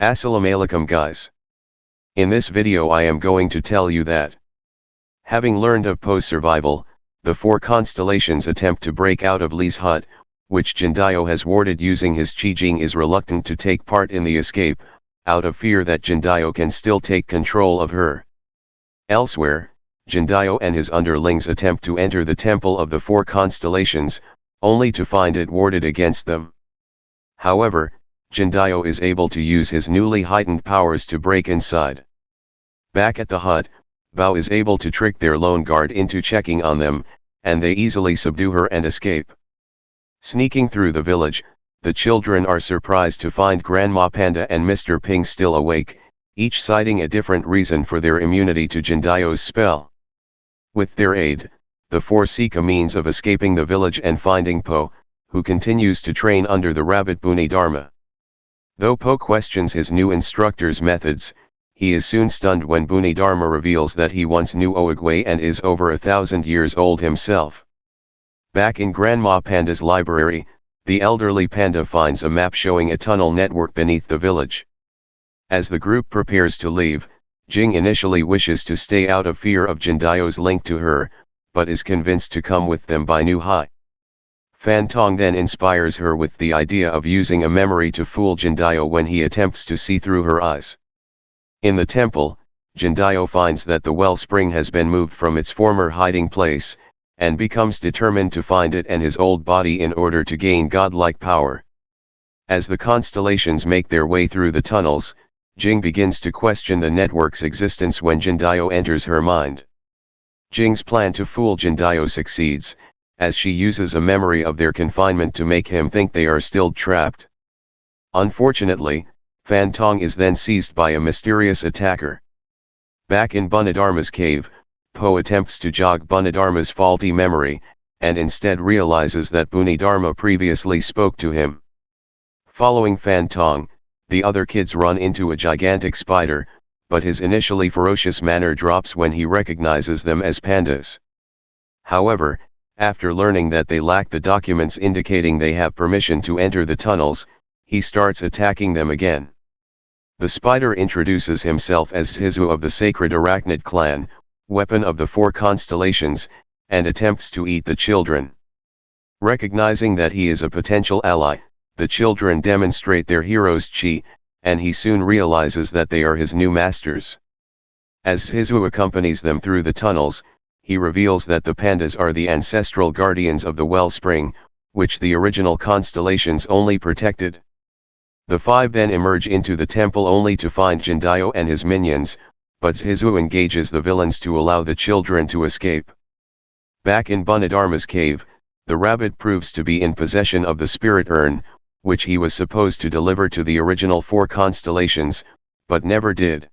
Assalamu alaikum guys. In this video I am going to tell you that, having learned of Po's survival, the four constellations attempt to break out of Lee's hut, which Jindayo has warded using his Qi Jing is reluctant to take part in the escape, out of fear that Jindayo can still take control of her. Elsewhere, Jindayo and his underlings attempt to enter the temple of the four constellations, only to find it warded against them. However, Jindayo is able to use his newly heightened powers to break inside. Back at the hut, Bao is able to trick their lone guard into checking on them, and they easily subdue her and escape. Sneaking through the village, the children are surprised to find Grandma Panda and Mr. Ping still awake, each citing a different reason for their immunity to Jindayo's spell. With their aid, the four seek a means of escaping the village and finding Po, who continues to train under the rabbit Buni Dharma. Though Po questions his new instructor's methods, he is soon stunned when Buni Dharma reveals that he once knew Oogway and is over 1,000 years old himself. Back in Grandma Panda's library, the elderly panda finds a map showing a tunnel network beneath the village. As the group prepares to leave, Jing initially wishes to stay out of fear of Jindayo's link to her, but is convinced to come with them by Nu Hai. Fan Tong then inspires her with the idea of using a memory to fool Jindayo when he attempts to see through her eyes. In the temple, Jindayo finds that the wellspring has been moved from its former hiding place, and becomes determined to find it and his old body in order to gain godlike power. As the constellations make their way through the tunnels, Jing begins to question the network's existence when Jindayo enters her mind. Jing's plan to fool Jindayo succeeds, as she uses a memory of their confinement to make him think they are still trapped. Unfortunately, Fan Tong is then seized by a mysterious attacker. Back in Bunadharma's cave, Po attempts to jog Bunadharma's faulty memory, and instead realizes that Bunadharma previously spoke to him. Following Fan Tong, the other kids run into a gigantic spider, but his initially ferocious manner drops when he recognizes them as pandas. However, after learning that they lack the documents indicating they have permission to enter the tunnels, he starts attacking them again. The spider introduces himself as Hizu of the sacred arachnid clan, weapon of the four constellations, and attempts to eat the children. Recognizing that he is a potential ally, the children demonstrate their hero's chi, and he soon realizes that they are his new masters. As Hizu accompanies them through the tunnels, he reveals that the pandas are the ancestral guardians of the wellspring, which the original constellations only protected. The five then emerge into the temple only to find Jindayo and his minions, but Hizu engages the villains to allow the children to escape. Back in Bunadharma's cave, the rabbit proves to be in possession of the spirit urn, which he was supposed to deliver to the original four constellations, but never did.